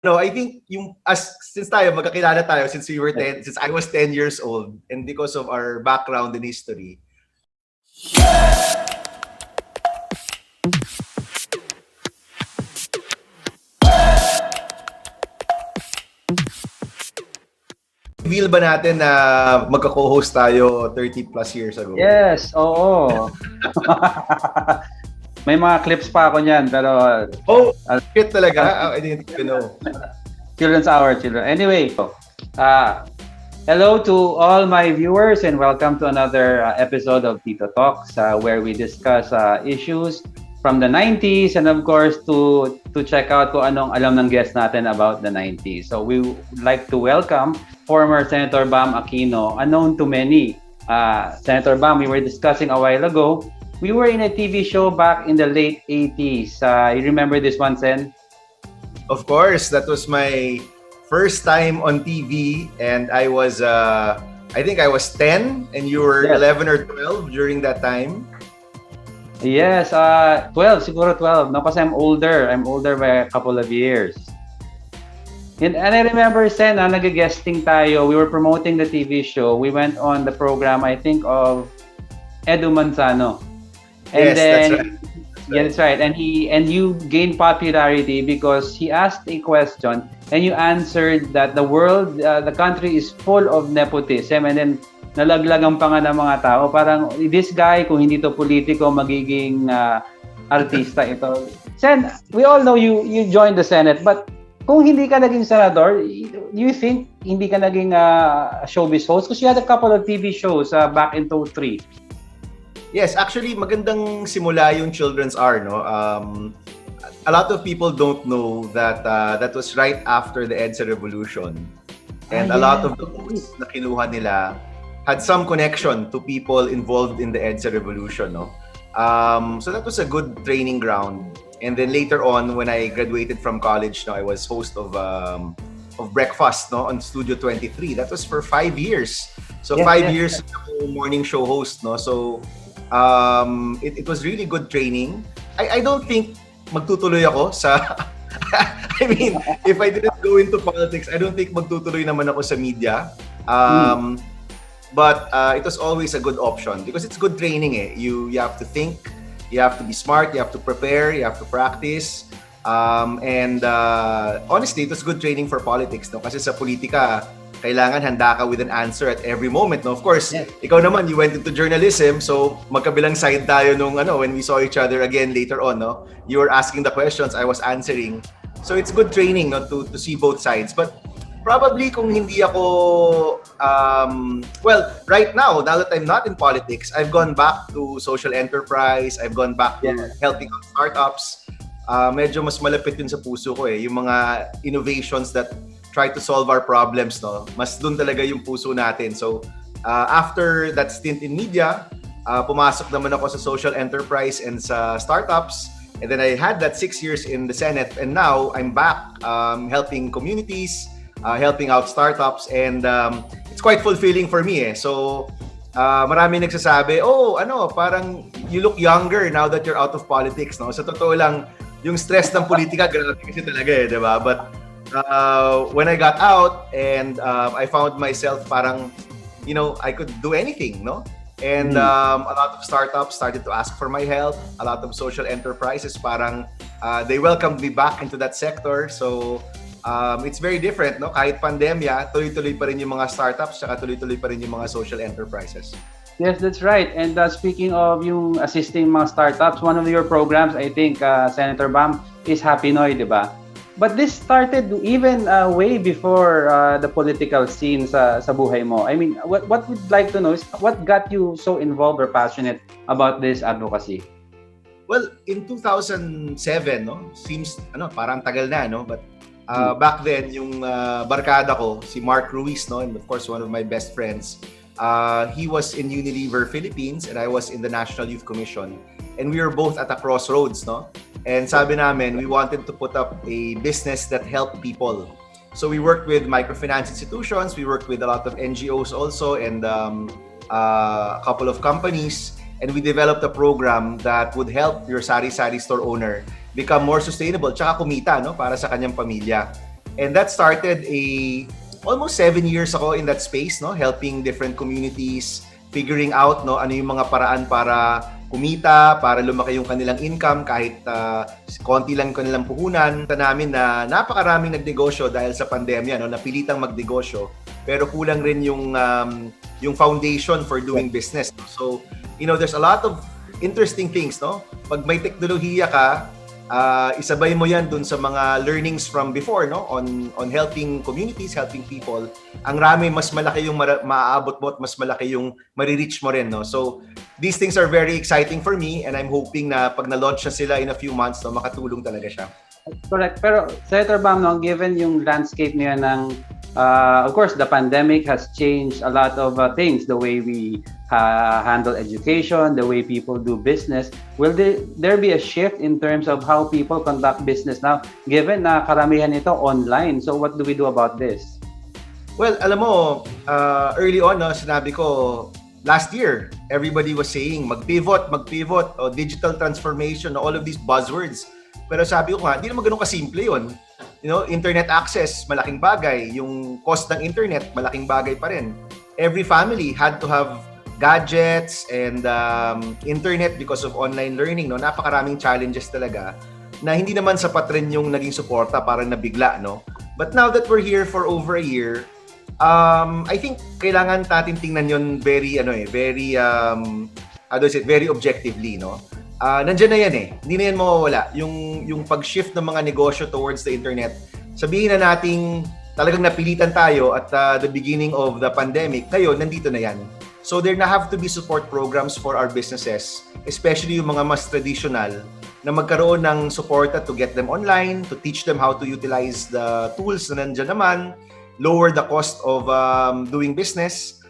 No, I think since tayo magkakilala tayo since I was 10 years old, and because of our background in history. Reveal ba natin na magka-co-host tayo 30 plus years ago? Yes, oo. May mga clips pa ako niyan, pero... Shit talaga? I didn't even know. Children's Hour, children. Anyway, hello to all my viewers and welcome to another episode of Tito Talks, where we discuss issues from the 90s and of course to check out kung anong alam ng guest natin about the 90s. So we would like to welcome former Senator Bam Aquino, unknown to many. Senator Bam, we were discussing a while ago. We were in a TV show back in the late 80s. You remember this one, Sen? Of course, that was my first time on TV, and I think I was 10 and you were 11 or 12 during that time. Yes, 12, siguro 12. No, kasi I'm older by a couple of years. And I remember, Sen, nag-guesting tayo. We were promoting the TV show. We went on the program, I think, of Edu Manzano. And yes, then, that's right. Yeah, that's right. And you gained popularity because he asked a question and you answered that the country is full of nepotism, and then nalaglagan pa nga ng mga tao. Parang, this guy, kung hindi to politiko, magiging artista ito. Sen, we all know you joined the Senate, but kung hindi ka naging senador, you think hindi ka naging showbiz host? Because you had a couple of TV shows back in 2003. Yes, actually, magandang simula yung Children's Hour, no? A lot of people don't know that that was right after the EDSA revolution. And a lot of the hosts na kinuha nila had some connection to people involved in the EDSA revolution, no? So that was a good training ground. And then later on, when I graduated from college, no, I was host of Breakfast, no, on Studio 23. That was for 5 years. So 5 years ako morning show host, no? So it was really good training. I don't think magtutuloy ako sa I mean, if I didn't go into politics, I don't think magtutuloy naman ako sa media. But it was always a good option because it's good training. You have to think, you have to be smart, you have to prepare, you have to practice. And honestly, it was good training for politics, no? Kasi sa politika, kailangan handa ka with an answer at every moment, no? Of course, ikaw naman, you went into journalism, so magkabilang side tayo nung when we saw each other again later on, no? You were asking the questions, I was answering. So it's good training, no, to see both sides. But probably kung hindi ako right now that I'm not in politics, I've gone back to social enterprise, I've gone back to helping out startups. Medyo mas malapit yun sa puso ko yung mga innovations that try to solve our problems, no? Mas dun talaga yung puso natin. So after that stint in media, pumasok naman ako sa social enterprise and sa startups. And then I had that 6 years in the Senate, and now I'm back helping communities, helping out startups, and it's quite fulfilling for me. So marami nagsasabi, parang you look younger now that you're out of politics, no? Sa totoo lang, yung stress ng politika, grabe kasi talaga di ba? But when I got out and I found myself parang, I could do anything, no? And a lot of startups started to ask for my help. A lot of social enterprises parang they welcomed me back into that sector. So it's very different, no? Kahit pandemya, tuloy-tuloy pa rin yung mga startups, saka tuloy-tuloy pa rin yung mga social enterprises. Yes, that's right. And speaking of yung assisting mga startups, one of your programs, I think, Senator Bam, is Hapinoy, di ba? But this started even way before the political scene sa buhay mo. I mean, what we'd like to know is what got you so involved or passionate about this advocacy? Well, in 2007, no? Seems parang tagal na, no? But back then yung barkada ko, si Mark Ruiz, no? And of course, one of my best friends. He was in Unilever Philippines and I was in the National Youth Commission. And we were both at a crossroads, no? And sabi namin, we wanted to put up a business that helped people. So we worked with microfinance institutions, we worked with a lot of NGOs also, and a couple of companies. And we developed a program that would help your sari-sari store owner become more sustainable tsaka kumita, no, para sa kanyang pamilya. And that started almost 7 years ago in that space, no, helping different communities, figuring out, no, ano yung mga paraan para kumita, para lumaki yung kanilang income kahit konti lang kanilang puhunan. Kita namin na napakaraming nagnegosyo dahil sa pandemya, no, napilitang magnegosyo, pero kulang rin yung foundation for doing business. So, there's a lot of interesting things, no? Pag may teknolohiya ka, isabay mo yan dun sa mga learnings from before, no, on helping communities, helping people. Ang rami, mas malaki yung maaabot mo at mas malaki yung marireach mo rin, no. So these things are very exciting for me, and I'm hoping na pag na-launch na sila in a few months, no, makatulong talaga siya. Correct. Pero Senator Bam, no, given yung landscape niya ng of course, the pandemic has changed a lot of things, the way we handle education, the way people do business. Will there be a shift in terms of how people conduct business now, given na karamihan ito online? So what do we do about this? Well, alam mo, early on, no, sinabi ko, last year, everybody was saying, mag-pivot, o digital transformation, all of these buzzwords. Pero sabi ko nga, hindi naman ganun kasimple yun. Internet access, malaking bagay. Yung cost ng internet, malaking bagay pa rin. Every family had to have gadgets and internet because of online learning. No? Napakaraming challenges talaga na hindi naman sapat rin yung naging suporta, parang nabigla. No? But now that we're here for over a year, I think kailangan natin tingnan yun very objectively. No? Nandiyan na yan hindi na yan mawawala. Yung pag-shift ng mga negosyo towards the internet, sabihin na nating talagang napilitan tayo at the beginning of the pandemic, ngayon, nandito na yan. So there na have to be support programs for our businesses, especially yung mga mas traditional, na magkaroon ng suporta to get them online, to teach them how to utilize the tools na nandiyan naman, lower the cost of doing business.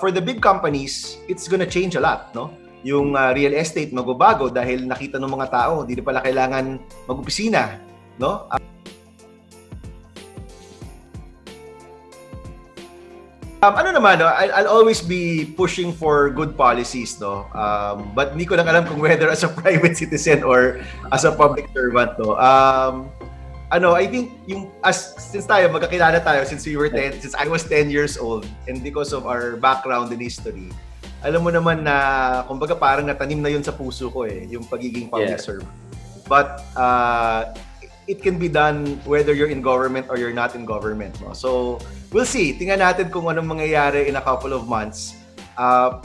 For the big companies, it's gonna change a lot, no? Yung real estate magbabago dahil nakita ng mga tao, hindi na pala kailangan mag-opisina, no? Ano naman, no? I'll always be pushing for good policies, no? But hindi ko lang alam kung whether as a private citizen or as a public servant, no? I think since magkakilala tayo since I was 10 years old, and because of our background and history, alam mo naman na kumbaga parang natanim na yun sa puso ko yung pagiging public servant. But it can be done whether you're in government or you're not in government, no? So we'll see. Tingnan natin kung anong mangyayari in a couple of months.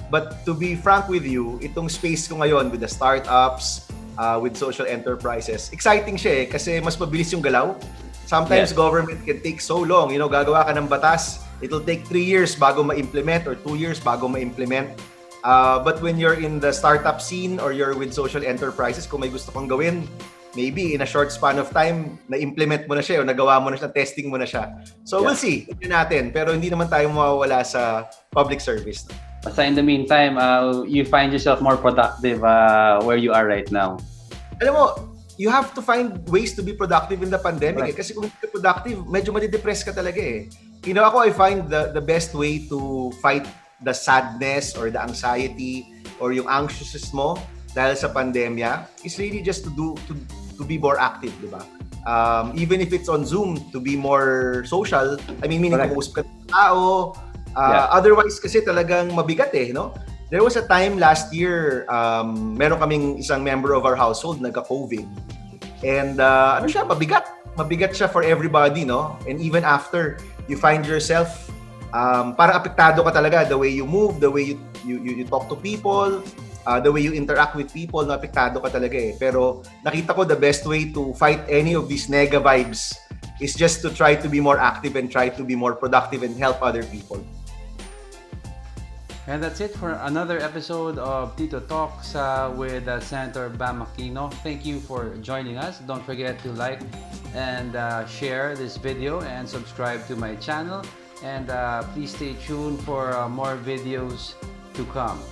But to be frank with you, itong space ko ngayon with the startups, with social enterprises, exciting siya kasi mas mabilis yung galaw. Sometimes government can take so long. Gagawa ka ng batas, it'll take 3 years bago ma-implement or 2 years bago ma-implement. But when you're in the startup scene or you're with social enterprises, kung may gusto kang gawin, maybe in a short span of time, na-implement mo na siya o nagawa mo na siya, testing mo na siya. So we'll see. Tignan natin. Pero hindi naman tayo mawawala sa public service. So in the meantime, you find yourself more productive where you are right now. Alam mo, you have to find ways to be productive in the pandemic. Right. Kasi kung hindi ka productive, medyo madidepress ka talaga Ako, I find the best way to fight the sadness or the anxiety or yung anxiousness mo dahil sa pandemya is really just to be more active, di ba? Even if it's on Zoom, to be more social. Meaning kumuusap ka ng tao. Otherwise kasi talagang mabigat no? There was a time last year, meron kaming isang member of our household nagka-COVID. And mabigat. Mabigat siya for everybody, no? And even after, you find yourself, parang apektado ka talaga. The way you move, the way you talk to people, the way you interact with people, apektado ka talaga Pero nakita ko the best way to fight any of these nega vibes is just to try to be more active and try to be more productive and help other people. And that's it for another episode of Tito Talks with Senator Bam Aquino. Thank you for joining us. Don't forget to like and share this video and subscribe to my channel. And please stay tuned for more videos to come.